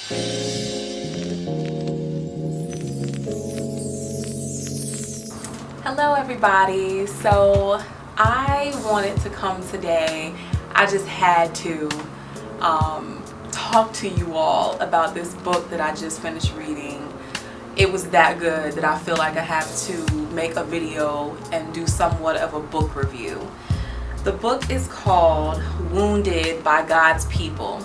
Hello everybody. So I wanted to come today. I just had to talk to you all about this book that I just finished reading. It was that good that I feel like I have to make a video and do somewhat of a book review. The book is called Wounded by God's People.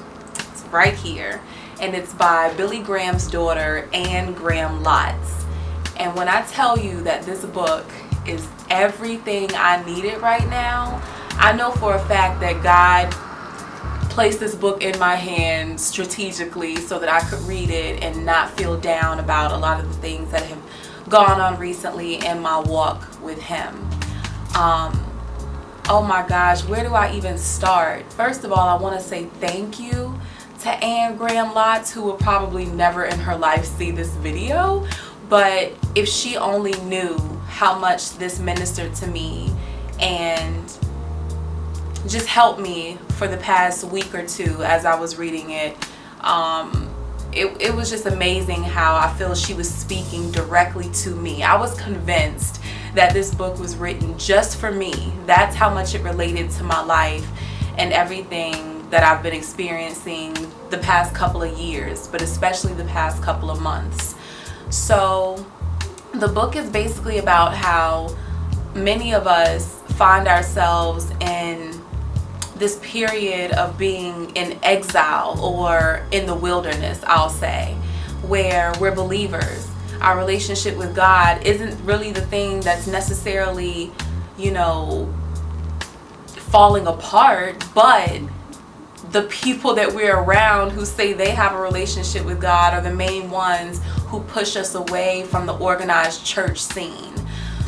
It's right here, and it's by Billy Graham's daughter, Anne Graham Lotz. And when I tell you that this book is everything I needed right now, I know for a fact that God placed this book in my hand strategically so that I could read it and not feel down about a lot of the things that have gone on recently in my walk with Him. Oh my gosh, where do I even start? First of all, I want to say thank you to Anne Graham Lotz, who will probably never in her life see this video. But if she only knew how much this ministered to me and just helped me for the past week or two as I was reading it, it was just amazing how I feel she was speaking directly to me. I was convinced that this book was written just for me. That's how much it related to my life and everything that I've been experiencing the past couple of years, but especially the past couple of months. So the book is basically about how many of us find ourselves in this period of being in exile or in the wilderness, I'll say, where we're believers. Our relationship with God isn't really the thing that's necessarily, falling apart, but the people that we're around who say they have a relationship with God are the main ones who push us away from the organized church scene.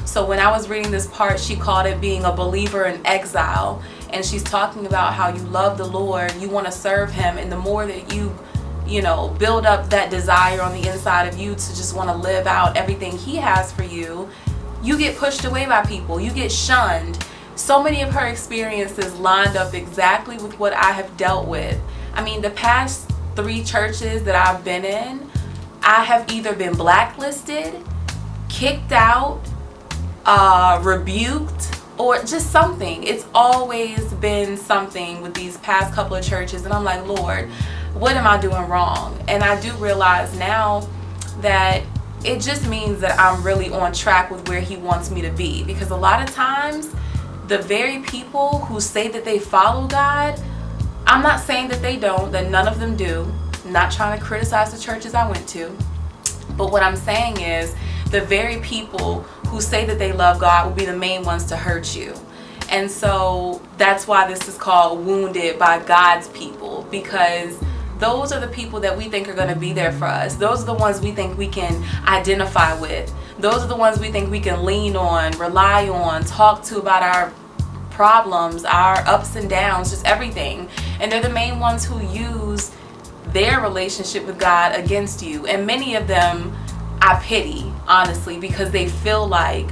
So when I was reading this part, she called it being a believer in exile. And she's talking about how you love the Lord, you want to serve Him, and the more that you build up that desire on the inside of you to just want to live out everything He has for you, you get pushed away by people, you get shunned. So many of her experiences lined up exactly with what I have dealt with. I mean, the past 3 churches that I've been in, I have either been blacklisted, kicked out, rebuked, or just something. It's always been something with these past couple of churches, and I'm like, Lord, what am I doing wrong? And I do realize now that it just means that I'm really on track with where He wants me to be, because a lot of times the very people who say that they follow God, I'm not saying that they don't, that none of them do. I'm not trying to criticize the churches I went to, but what I'm saying is the very people who say that they love God will be the main ones to hurt you. And so that's why this is called Wounded by God's People, because those are the people that we think are going to be there for us. Those are the ones we think we can identify with. Those are the ones we think we can lean on, rely on, talk to about our problems, our ups and downs, just everything. And they're the main ones who use their relationship with God against you. And many of them I pity, honestly, because they feel like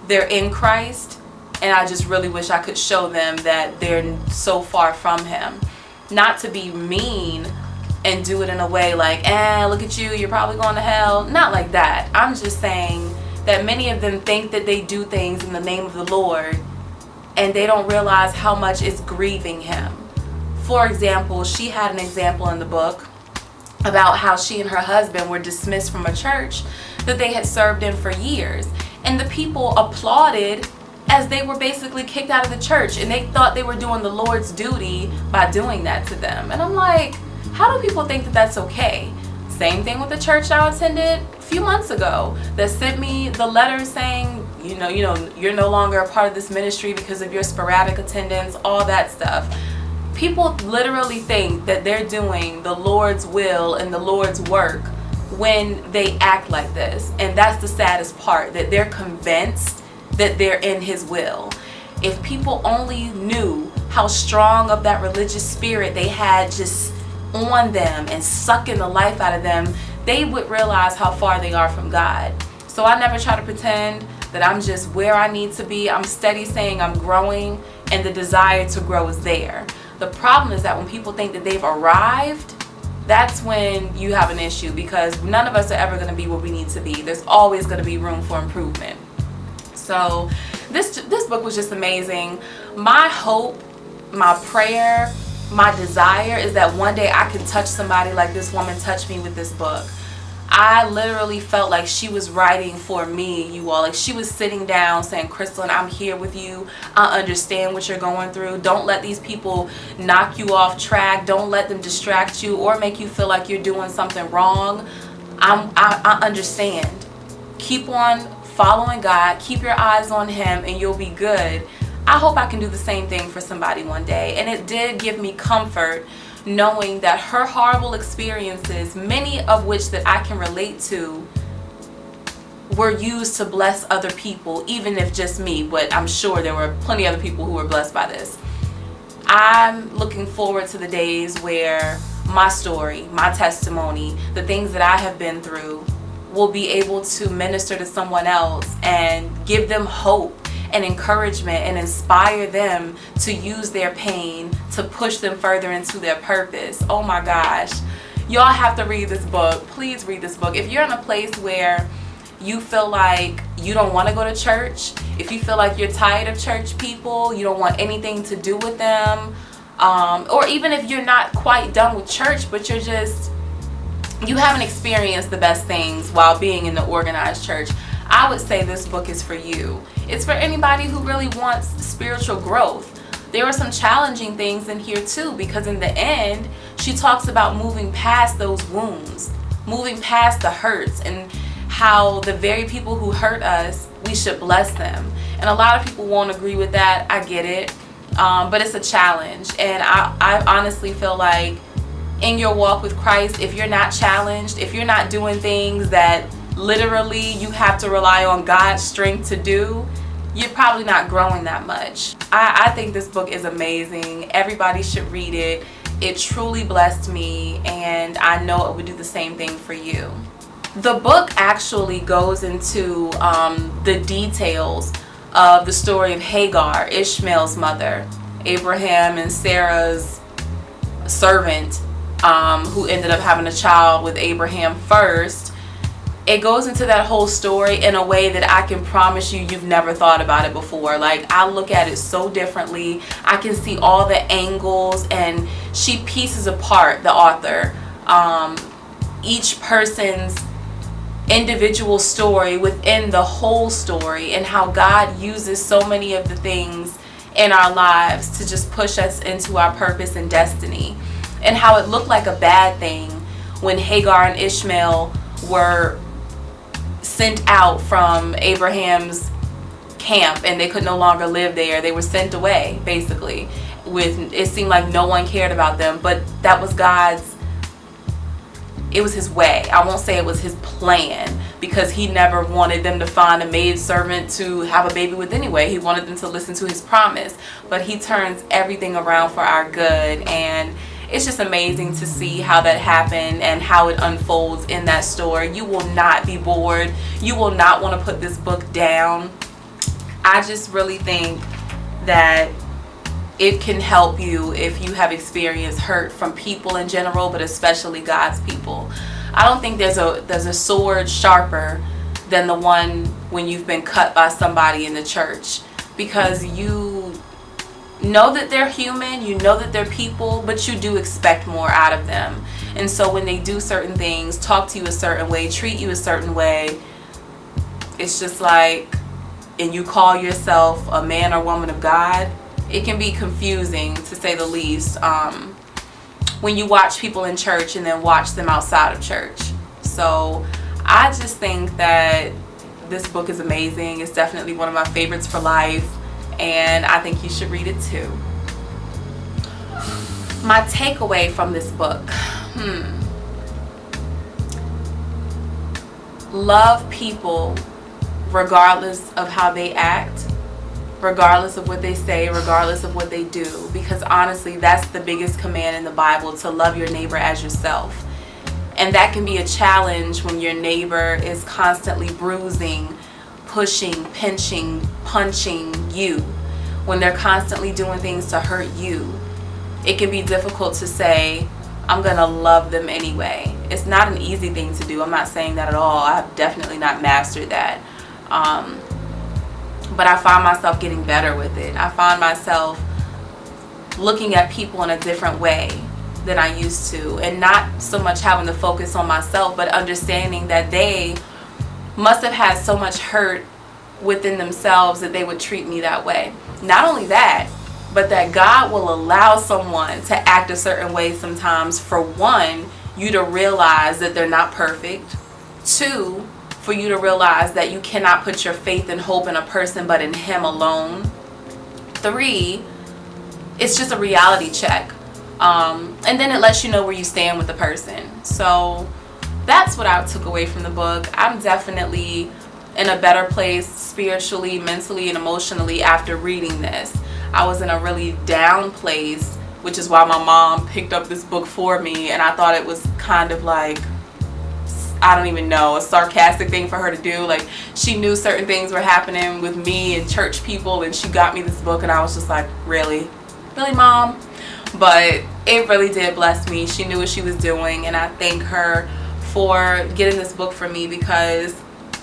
they're in Christ, and I just really wish I could show them that they're so far from Him. Not to be mean and do it in a way like, look at you, you're probably going to hell. Not like that. I'm just saying that many of them think that they do things in the name of the Lord, and they don't realize how much it's grieving Him. For example, she had an example in the book about how she and her husband were dismissed from a church that they had served in for years. And the people applauded as they were basically kicked out of the church, and they thought they were doing the Lord's duty by doing that to them. And I'm like, how do people think that that's okay? Same thing with the church I attended a few months ago that sent me the letter saying, you're no longer a part of this ministry because of your sporadic attendance, all that stuff. People literally think that they're doing the Lord's will and the Lord's work when they act like this. And that's the saddest part, that they're convinced that they're in His will. If people only knew how strong of that religious spirit they had just on them and sucking the life out of them, they would realize how far they are from God. So I never try to pretend that I'm just where I need to be. I'm steady saying I'm growing, and the desire to grow is there. The problem is that when people think that they've arrived, that's when you have an issue, because none of us are ever going to be where we need to be. There's always going to be room for improvement. So this book was just amazing. My hope, my prayer, my desire is that one day I can touch somebody like this woman touched me with this book. I literally felt like she was writing for me, you all. Like, she was sitting down saying, Crystolyn, I'm here with you. I understand what you're going through. Don't let these people knock you off track. Don't let them distract you or make you feel like you're doing something wrong. I understand. Keep on following God. Keep your eyes on Him and you'll be good. I hope I can do the same thing for somebody one day. And it did give me comfort knowing that her horrible experiences, many of which that I can relate to, were used to bless other people, even if just me, but I'm sure there were plenty of other people who were blessed by this. I'm looking forward to the days where my story, my testimony, the things that I have been through will be able to minister to someone else and give them hope and encouragement and inspire them to use their pain to push them further into their purpose. Oh my gosh. Y'all have to read this book. Please read this book. If you're in a place where you feel like you don't want to go to church, if you feel like you're tired of church people, you don't want anything to do with them, or even if you're not quite done with church, but you haven't experienced the best things while being in the organized church, I would say this book is for you. It's for anybody who really wants spiritual growth. There are some challenging things in here too, because in the end, she talks about moving past those wounds, moving past the hurts, and how the very people who hurt us, we should bless them. And a lot of people won't agree with that. I get it. But it's a challenge. And I honestly feel like in your walk with Christ, if you're not challenged, if you're not doing things that literally you have to rely on God's strength to do, you're probably not growing that much. I think this book is amazing. Everybody should read it. It truly blessed me, and I know it would do the same thing for you. The book actually goes into the details of the story of Hagar, Ishmael's mother, Abraham and Sarah's servant, who ended up having a child with Abraham first. It goes into that whole story in a way that I can promise you've never thought about it before. Like, I look at it so differently. I can see all the angles, and she pieces apart, the author, each person's individual story within the whole story, and how God uses so many of the things in our lives to just push us into our purpose and destiny, and how it looked like a bad thing when Hagar and Ishmael were sent out from Abraham's camp and they could no longer live there. They were sent away, basically. It seemed like no one cared about them, but that was it was His way. I won't say it was His plan, because He never wanted them to find a maidservant to have a baby with anyway. He wanted them to listen to His promise, but He turns everything around for our good, and it's just amazing to see how that happened and how it unfolds in that story. You will not be bored. You will not want to put this book down. I just really think that it can help you if you have experienced hurt from people in general, but especially God's people. I don't think there's a sword sharper than the one when you've been cut by somebody in the church, because you know that they're human, you know that they're people, but you do expect more out of them. And so when they do certain things, talk to you a certain way, treat you a certain way, it's just like, and you call yourself a man or woman of God, it can be confusing, to say the least, when you watch people in church and then watch them outside of church. So I just think that this book is amazing. It's definitely one of my favorites for life, and I think you should read it too. My takeaway from this book, love people regardless of how they act, regardless of what they say, regardless of what they do, because honestly, that's the biggest command in the Bible, to love your neighbor as yourself. And that can be a challenge when your neighbor is constantly bruising, pushing, pinching, punching you, when they're constantly doing things to hurt you. It can be difficult to say, I'm going to love them anyway. It's not an easy thing to do. I'm not saying that at all. I've definitely not mastered that. But I find myself getting better with it. I find myself looking at people in a different way than I used to, and not so much having to focus on myself, but understanding that they must have had so much hurt within themselves that they would treat me that way. Not only that, but that God will allow someone to act a certain way sometimes, for one, you to realize that they're not perfect. Two, for you to realize that you cannot put your faith and hope in a person but in Him alone. Three, it's just a reality check. And then it lets you know where you stand with the person. So that's what I took away from the book. I'm definitely in a better place spiritually, mentally, and emotionally after reading this. I was in a really down place, which is why my mom picked up this book for me, and I thought it was kind of like, I don't even know, a sarcastic thing for her to do. Like, she knew certain things were happening with me and church people, and she got me this book, and I was just like, really, Mom? But it really did bless me. She knew what she was doing, and I thank her for getting this book for me, because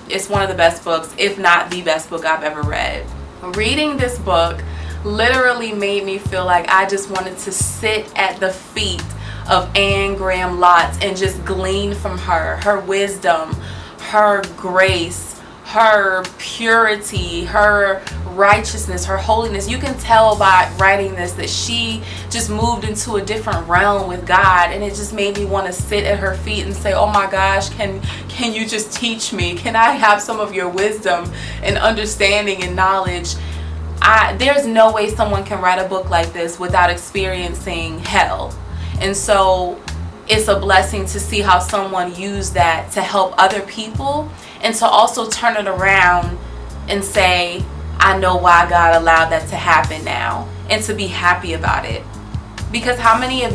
it's one of the best books, if not the best book I've ever read. Reading this book literally made me feel like I just wanted to sit at the feet of Anne Graham Lotz and just glean from her wisdom, her grace, her purity, her righteousness, her holiness. You can tell by writing this that she just moved into a different realm with God, and it just made me want to sit at her feet and say, oh my gosh, can you just teach me? Can I have some of your wisdom and understanding and knowledge? There's no way someone can write a book like this without experiencing hell. And so it's a blessing to see how someone used that to help other people, and to also turn it around and say, I know why God allowed that to happen now, and to be happy about it. Because how many of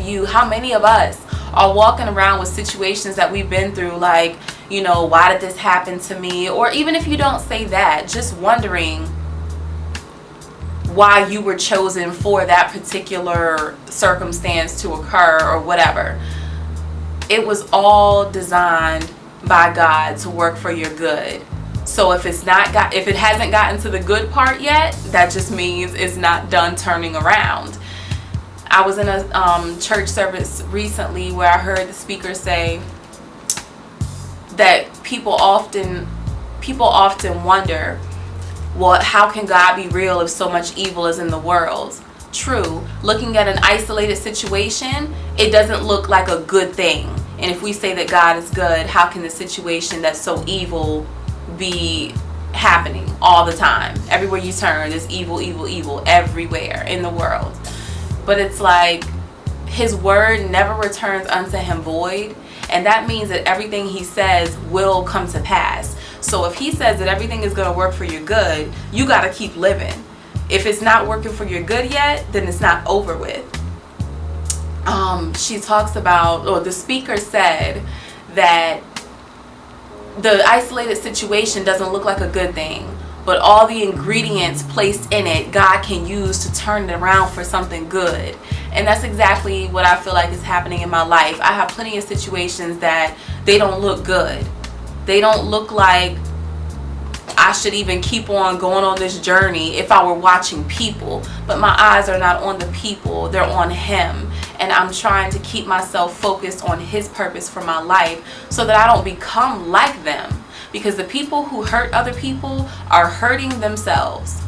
us are walking around with situations that we've been through, like, why did this happen to me? Or even if you don't say that, just wondering why you were chosen for that particular circumstance to occur or whatever. It was all designed by God to work for your good. So if it hasn't gotten to the good part yet, that just means it's not done turning around. I was in a church service recently where I heard the speaker say that people often wonder, well, how can God be real if so much evil is in the world? True. Looking at an isolated situation, it doesn't look like a good thing. And if we say that God is good, how can the situation that's so evil be happening all the time? Everywhere you turn, there's evil, evil, evil everywhere in the world. But it's like, His word never returns unto Him void. And that means that everything He says will come to pass. So if He says that everything is going to work for your good, you got to keep living. If it's not working for your good yet, then it's not over with. She talks about, or the speaker said that the isolated situation doesn't look like a good thing, but all the ingredients placed in it, God can use to turn it around for something good. And that's exactly what I feel like is happening in my life. I have plenty of situations that they don't look good. They don't look like I should even keep on going on this journey if I were watching people. But my eyes are not on the people, they're on Him. And I'm trying to keep myself focused on His purpose for my life, so that I don't become like them. Because the people who hurt other people are hurting themselves.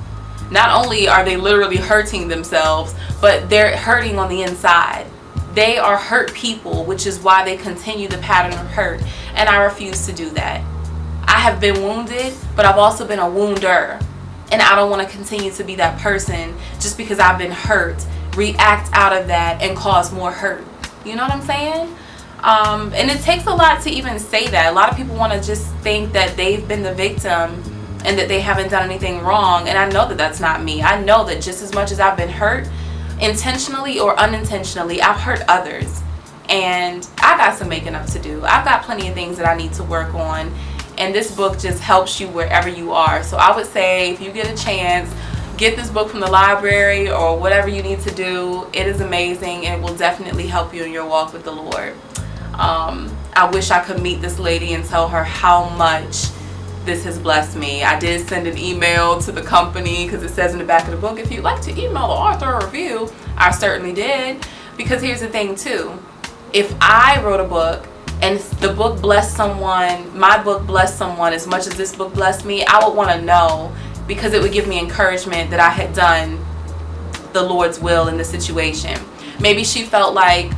Not only are they literally hurting themselves, but they're hurting on the inside. They are hurt people, which is why they continue the pattern of hurt. And I refuse to do that. I have been wounded, but I've also been a wounder. And I don't want to continue to be that person just because I've been hurt, react out of that and cause more hurt. You know what I'm saying? And it takes a lot to even say that. A lot of people want to just think that they've been the victim and that they haven't done anything wrong. And I know that that's not me. I know that just as much as I've been hurt, intentionally or unintentionally, I've hurt others. And I got some making up to do. I've got plenty of things that I need to work on. And this book just helps you wherever you are. So I would say, if you get a chance, get this book from the library or whatever you need to do. It is amazing and will definitely help you in your walk with the Lord. I wish I could meet this lady and tell her how much this has blessed me. I did send an email to the company because it says in the back of the book, if you'd like to email the author a review, I certainly did. Because here's the thing too, if I wrote a book and the book blessed someone, my book blessed someone as much as this book blessed me, I would want to know, because it would give me encouragement that I had done the Lord's will in the situation. Maybe she felt like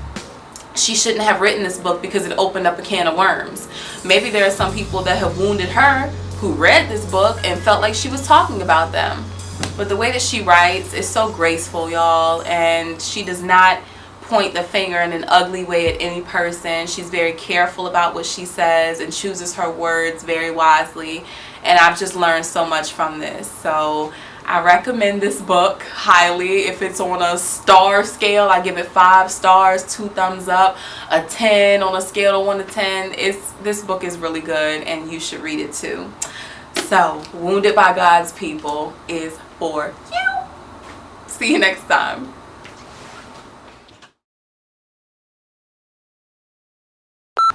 she shouldn't have written this book because it opened up a can of worms. Maybe there are some people that have wounded her who read this book and felt like she was talking about them. But the way that she writes is so graceful, y'all, and she does not point the finger in an ugly way at any person. She's very careful about what she says and chooses her words very wisely, and I've just learned so much from this. So I recommend this book highly. If it's on a star scale, I give it 5 stars, 2 thumbs up. A 10 on a scale of 1 to 10. This book is really good and you should read it too. So, Wounded by God's People is for you. See you next time.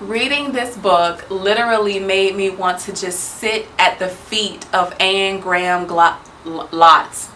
Reading this book literally made me want to just sit at the feet of Anne Graham Lotz.